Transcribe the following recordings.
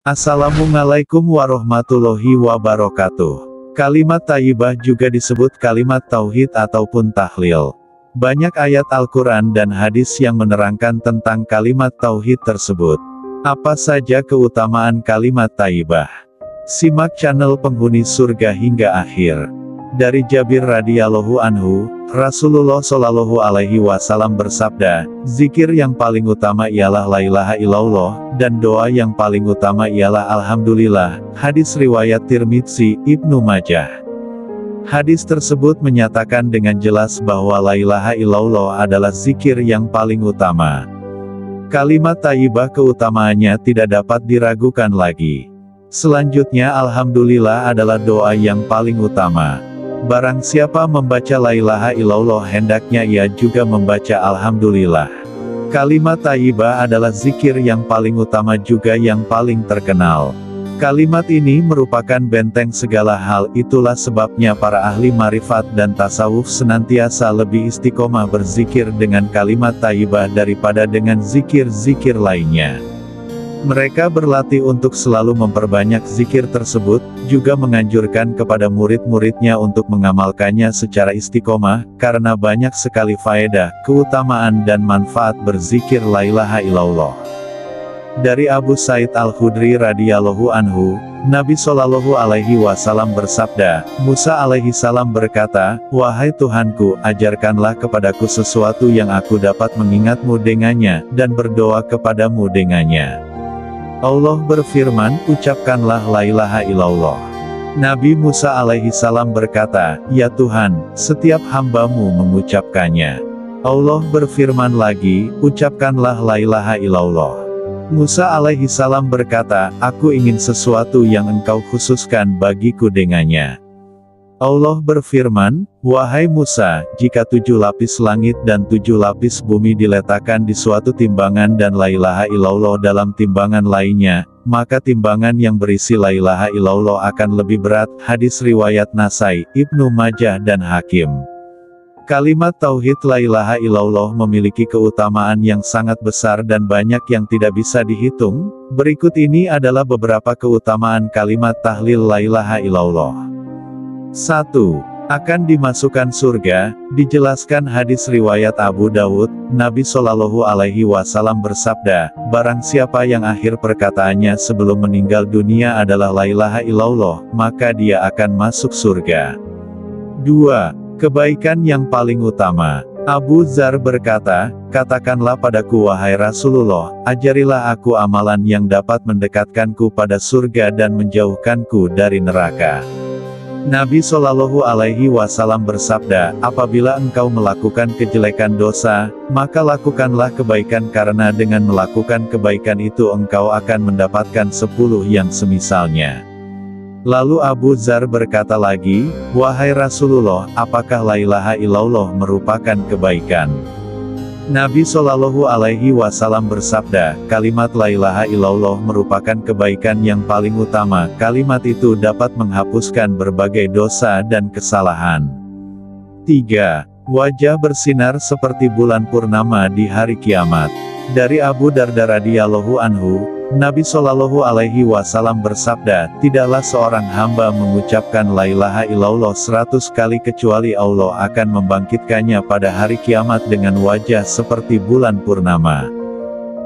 Assalamualaikum warahmatullahi wabarakatuh. Kalimat thayyibah juga disebut kalimat tauhid ataupun tahlil. Banyak ayat Al-Quran dan hadis yang menerangkan tentang kalimat tauhid tersebut. Apa saja keutamaan kalimat thayyibah? Simak channel Penghuni Surga hingga akhir. Dari Jabir radhiyallahu anhu, Rasulullah shallallahu alaihi wasallam bersabda, zikir yang paling utama ialah la ilaha illallah, dan doa yang paling utama ialah alhamdulillah. Hadis riwayat Tirmidzi, Ibnu Majah. Hadis tersebut menyatakan dengan jelas bahwa la ilaha illallah adalah zikir yang paling utama. Kalimat thayyibah keutamaannya tidak dapat diragukan lagi. Selanjutnya alhamdulillah adalah doa yang paling utama. Barang siapa membaca la ilaha illallah hendaknya ia juga membaca alhamdulillah. Kalimat thayyibah adalah zikir yang paling utama juga yang paling terkenal. Kalimat ini merupakan benteng segala hal, itulah sebabnya para ahli marifat dan tasawuf senantiasa lebih istiqomah berzikir dengan kalimat thayyibah daripada dengan zikir-zikir lainnya. Mereka berlatih untuk selalu memperbanyak zikir tersebut, juga menganjurkan kepada murid-muridnya untuk mengamalkannya secara istiqomah, karena banyak sekali faedah, keutamaan dan manfaat berzikir la ilaha illallah. Dari Abu Sa'id Al-Khudri radhiyallahu anhu, Nabi Shallallahu alaihi wasallam bersabda, Musa alaihi salam berkata, wahai Tuhanku, ajarkanlah kepadaku sesuatu yang aku dapat mengingatmu dengannya, dan berdoa kepadamu dengannya. Allah berfirman, ucapkanlah la ilaha illallah. Nabi Musa alaihi salam berkata, ya Tuhan, setiap hambamu mengucapkannya. Allah berfirman lagi, ucapkanlah la ilaha illallah. Musa alaihi salam berkata, aku ingin sesuatu yang engkau khususkan bagiku dengannya. Allah berfirman, wahai Musa, jika 7 lapis langit dan 7 lapis bumi diletakkan di suatu timbangan dan la ilaha illallah dalam timbangan lainnya, maka timbangan yang berisi la ilaha illallah akan lebih berat. Hadis riwayat Nasai, Ibnu Majah dan Hakim. Kalimat tauhid la ilaha illallah memiliki keutamaan yang sangat besar dan banyak yang tidak bisa dihitung. Berikut ini adalah beberapa keutamaan kalimat tahlil la ilaha illallah. 1. Akan dimasukkan surga. Dijelaskan hadis riwayat Abu Dawud, Nabi Shallallahu alaihi wasallam bersabda, barang siapa yang akhir perkataannya sebelum meninggal dunia adalah la ilaha illallah, maka dia akan masuk surga. 2. Kebaikan yang paling utama. Abu Dzar berkata, katakanlah padaku wahai Rasulullah, ajarilah aku amalan yang dapat mendekatkanku pada surga dan menjauhkanku dari neraka. Nabi Shallallahu alaihi wasallam bersabda, apabila engkau melakukan kejelekan dosa, maka lakukanlah kebaikan karena dengan melakukan kebaikan itu engkau akan mendapatkan 10 yang semisalnya. Lalu Abu Dzar berkata lagi, wahai Rasulullah, apakah la ilaha illallah merupakan kebaikan? Nabi Shallallahu alaihi wasallam bersabda, kalimat la ilaha illallah merupakan kebaikan yang paling utama. Kalimat itu dapat menghapuskan berbagai dosa dan kesalahan. 3. Wajah bersinar seperti bulan purnama di hari kiamat. Dari Abu Darda radhiyallahu anhu, Nabi Shallallahu alaihi wasallam bersabda, tidaklah seorang hamba mengucapkan la ilaha illallah 100 kali kecuali Allah akan membangkitkannya pada hari kiamat dengan wajah seperti bulan purnama.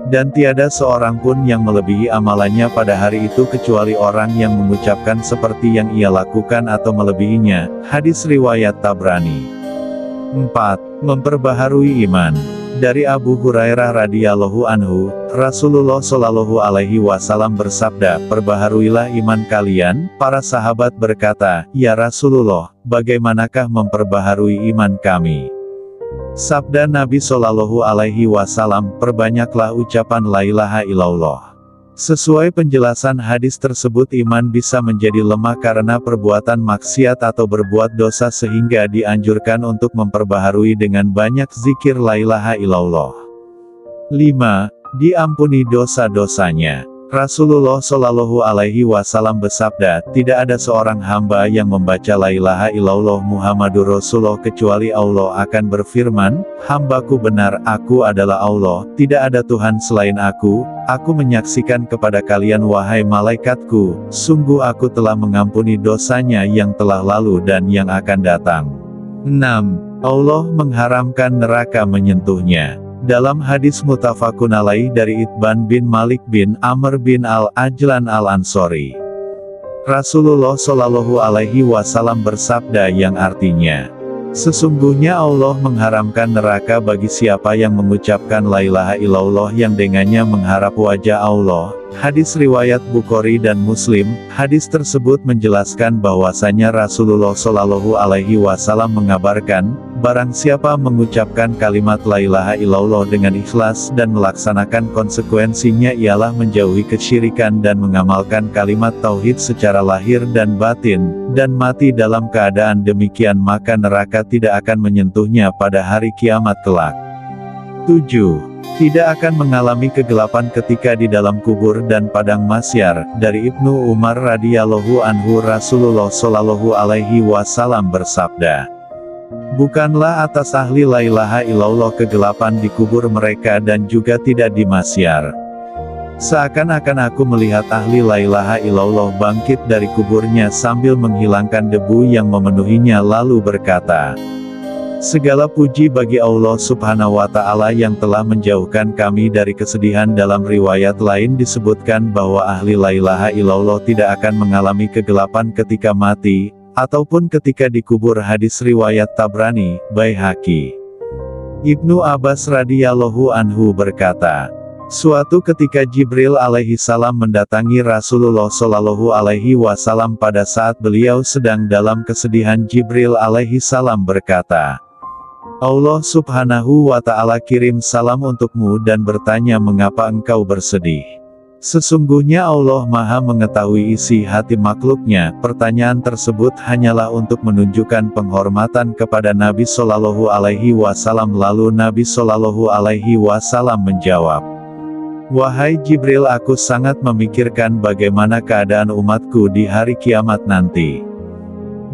Dan tiada seorang pun yang melebihi amalannya pada hari itu kecuali orang yang mengucapkan seperti yang ia lakukan atau melebihinya. Hadis riwayat Tabrani. 4. Memperbaharui iman. Dari Abu Hurairah radhiyallahu anhu, Rasulullah shallallahu alaihi wasallam bersabda, perbaharuilah iman kalian. Para sahabat berkata, ya Rasulullah, bagaimanakah memperbaharui iman kami? Sabda Nabi shallallahu alaihi wasallam, perbanyaklah ucapan la ilaha illallah. Sesuai penjelasan hadis tersebut, iman bisa menjadi lemah karena perbuatan maksiat atau berbuat dosa sehingga dianjurkan untuk memperbaharui dengan banyak zikir la ilaha illallah. 5. Diampuni dosa-dosanya. Rasulullah Shallallahu Alaihi Wasallam bersabda, tidak ada seorang hamba yang membaca la ilaha illallah Muhammadur Rasulullah kecuali Allah akan berfirman, hambaku benar, aku adalah Allah, tidak ada Tuhan selain aku menyaksikan kepada kalian wahai malaikatku, sungguh aku telah mengampuni dosanya yang telah lalu dan yang akan datang. 6. Allah mengharamkan neraka menyentuhnya. Dalam hadis muttafaqun alaih dari Itban bin Malik bin Amr bin Al-Ajlan Al-Ansori, Rasulullah Shallallahu Alaihi Wasallam bersabda yang artinya, sesungguhnya Allah mengharamkan neraka bagi siapa yang mengucapkan la ilaha illallah yang dengannya mengharap wajah Allah. Hadis riwayat Bukhari dan Muslim. Hadis tersebut menjelaskan bahwasanya Rasulullah Shallallahu Alaihi Wasallam mengabarkan, barang siapa mengucapkan kalimat la ilaha illallah dengan ikhlas dan melaksanakan konsekuensinya ialah menjauhi kesyirikan dan mengamalkan kalimat tauhid secara lahir dan batin, dan mati dalam keadaan demikian maka neraka tidak akan menyentuhnya pada hari kiamat kelak. 7. Tidak akan mengalami kegelapan ketika di dalam kubur dan padang mahsyar. Dari Ibnu Umar radhiyallahu anhu, Rasulullah Shallallahu Alaihi Wasallam bersabda, bukanlah atas ahli la ilaha illallah kegelapan di kubur mereka dan juga tidak di mahsyar. Seakan-akan aku melihat ahli la ilaha illallah bangkit dari kuburnya sambil menghilangkan debu yang memenuhinya lalu berkata, segala puji bagi Allah Subhanahu wa Ta'ala yang telah menjauhkan kami dari kesedihan. Dalam riwayat lain disebutkan bahwa ahli la ilaha illallah tidak akan mengalami kegelapan ketika mati, ataupun ketika dikubur. Hadis riwayat Tabrani, Baihaqi. Ibnu Abbas radhiyallahu anhu berkata, suatu ketika Jibril alaihi salam mendatangi Rasulullah Shallallahu Alaihi Wasallam pada saat beliau sedang dalam kesedihan. Jibril alaihi salam berkata, Allah Subhanahu wa Ta'ala kirim salam untukmu dan bertanya mengapa engkau bersedih. Sesungguhnya Allah Maha mengetahui isi hati makhluknya. Pertanyaan tersebut hanyalah untuk menunjukkan penghormatan kepada Nabi Shallallahu Alaihi Wasallam. Lalu Nabi Shallallahu Alaihi Wasallam menjawab, wahai Jibril, aku sangat memikirkan bagaimana keadaan umatku di hari kiamat nanti.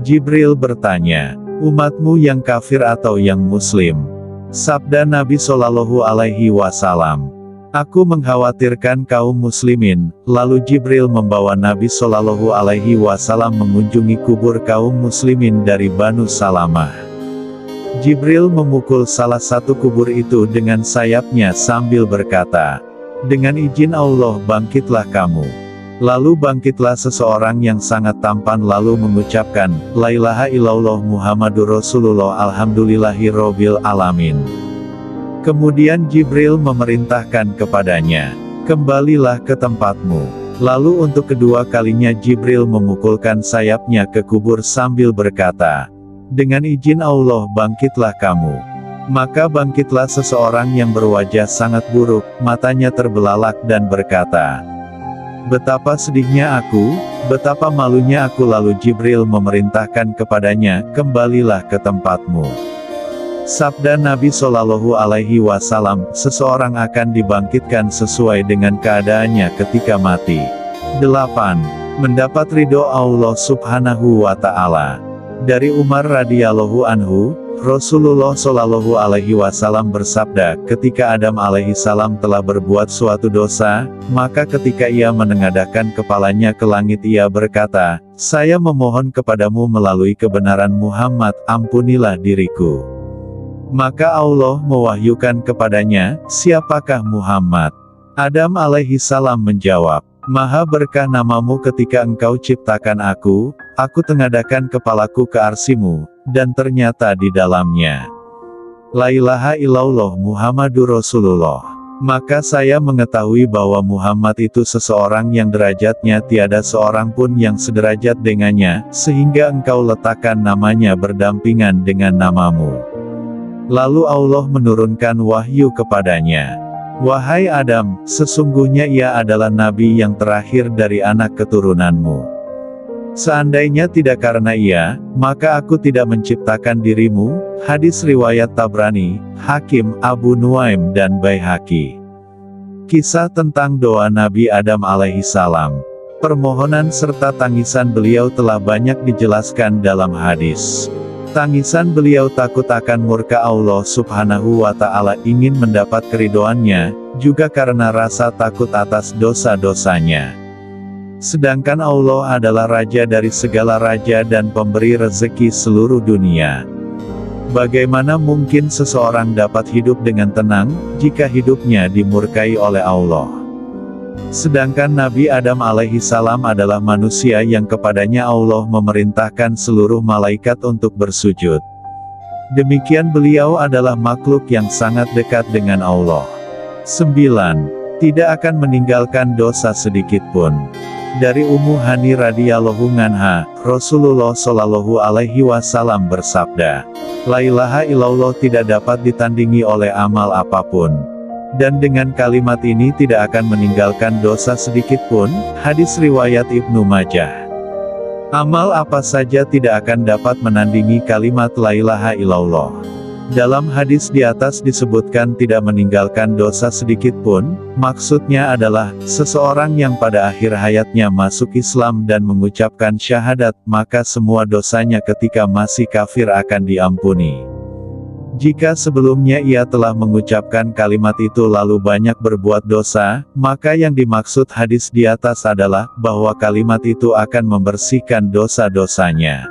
Jibril bertanya, umatmu yang kafir atau yang muslim? Sabda Nabi Shallallahu Alaihi Wasallam, aku mengkhawatirkan kaum muslimin. Lalu Jibril membawa Nabi Shallallahu Alaihi Wasallam mengunjungi kubur kaum muslimin dari Banu Salamah. Jibril memukul salah satu kubur itu dengan sayapnya sambil berkata, dengan izin Allah bangkitlah kamu. Lalu bangkitlah seseorang yang sangat tampan lalu mengucapkan, la ilaha illallah Muhammadur Rasulullah alhamdulillahi robbil alamin. Kemudian Jibril memerintahkan kepadanya, kembalilah ke tempatmu. Lalu untuk kedua kalinya Jibril memukulkan sayapnya ke kubur sambil berkata, dengan izin Allah bangkitlah kamu. Maka bangkitlah seseorang yang berwajah sangat buruk, matanya terbelalak dan berkata, betapa sedihnya aku, betapa malunya aku. Lalu Jibril memerintahkan kepadanya, kembalilah ke tempatmu. Sabda Nabi Shallallahu Alaihi Wasallam, seseorang akan dibangkitkan sesuai dengan keadaannya ketika mati. 8. Mendapat ridho Allah Subhanahu wa Ta'ala. Dari Umar radhiyallahu anhu, Rasulullah Shallallahu Alaihi Wasallam bersabda, ketika Adam alaihi salam telah berbuat suatu dosa, maka ketika ia menengadahkan kepalanya ke langit ia berkata, saya memohon kepadamu melalui kebenaran Muhammad, ampunilah diriku. Maka Allah mewahyukan kepadanya, siapakah Muhammad? Adam alaihi salam menjawab, Maha berkah namamu ketika engkau ciptakan aku tengadahkan kepalaku ke arsimu, dan ternyata di dalamnya la ilaha illallah Muhammadur Rasulullah. Maka saya mengetahui bahwa Muhammad itu seseorang yang derajatnya tiada seorang pun yang sederajat dengannya, sehingga engkau letakkan namanya berdampingan dengan namamu. Lalu Allah menurunkan wahyu kepadanya. Wahai Adam, sesungguhnya ia adalah nabi yang terakhir dari anak keturunanmu. Seandainya tidak karena ia, maka aku tidak menciptakan dirimu. Hadis riwayat Tabrani, Hakim, Abu Nuaim dan Baihaqi. Kisah tentang doa Nabi Adam alaihissalam. Permohonan serta tangisan beliau telah banyak dijelaskan dalam hadis. Tangisan beliau takut akan murka Allah Subhanahu wa Ta'ala, ingin mendapat keridhoannya, juga karena rasa takut atas dosa-dosanya. Sedangkan Allah adalah raja dari segala raja dan pemberi rezeki seluruh dunia. Bagaimana mungkin seseorang dapat hidup dengan tenang, jika hidupnya dimurkai oleh Allah? Sedangkan Nabi Adam alaihissalam adalah manusia yang kepadanya Allah memerintahkan seluruh malaikat untuk bersujud. Demikian beliau adalah makhluk yang sangat dekat dengan Allah. 9. Tidak akan meninggalkan dosa sedikitpun. Dari Ummu Hani radhiyallahu anha, Rasulullah shallallahu alaihi wasallam bersabda, "La ilaha illallah tidak dapat ditandingi oleh amal apapun. Dan dengan kalimat ini tidak akan meninggalkan dosa sedikitpun." Hadis riwayat Ibnu Majah. Amal apa saja tidak akan dapat menandingi kalimat La ilaha illallah. Dalam hadis di atas disebutkan tidak meninggalkan dosa sedikitpun, maksudnya adalah, seseorang yang pada akhir hayatnya masuk Islam dan mengucapkan syahadat, maka semua dosanya ketika masih kafir akan diampuni. Jika sebelumnya ia telah mengucapkan kalimat itu lalu banyak berbuat dosa, maka yang dimaksud hadis di atas adalah, bahwa kalimat itu akan membersihkan dosa-dosanya.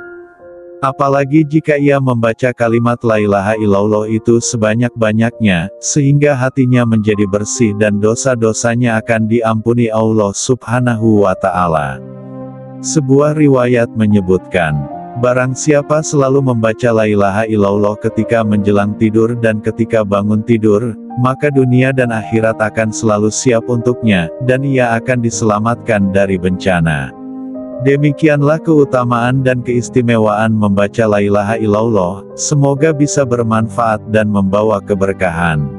Apalagi jika ia membaca kalimat La ilaha illallah itu sebanyak-banyaknya, sehingga hatinya menjadi bersih dan dosa-dosanya akan diampuni Allah Subhanahu wa Ta'ala. Sebuah riwayat menyebutkan, barang siapa selalu membaca La ilaha illallah ketika menjelang tidur dan ketika bangun tidur, maka dunia dan akhirat akan selalu siap untuknya, dan ia akan diselamatkan dari bencana. Demikianlah keutamaan dan keistimewaan membaca La ilaha illallah, semoga bisa bermanfaat dan membawa keberkahan.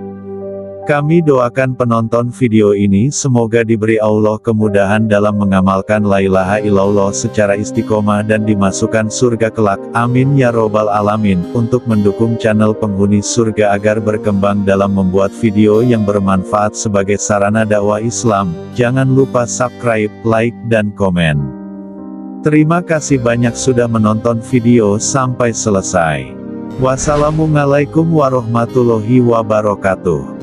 Kami doakan penonton video ini semoga diberi Allah kemudahan dalam mengamalkan La ilaha illallah secara istiqomah dan dimasukkan surga kelak, amin ya robbal alamin. Untuk mendukung channel Penghuni Surga agar berkembang dalam membuat video yang bermanfaat sebagai sarana dakwah Islam, jangan lupa subscribe, like, dan komen. Terima kasih banyak sudah menonton video sampai selesai. Wassalamualaikum warahmatullahi wabarakatuh.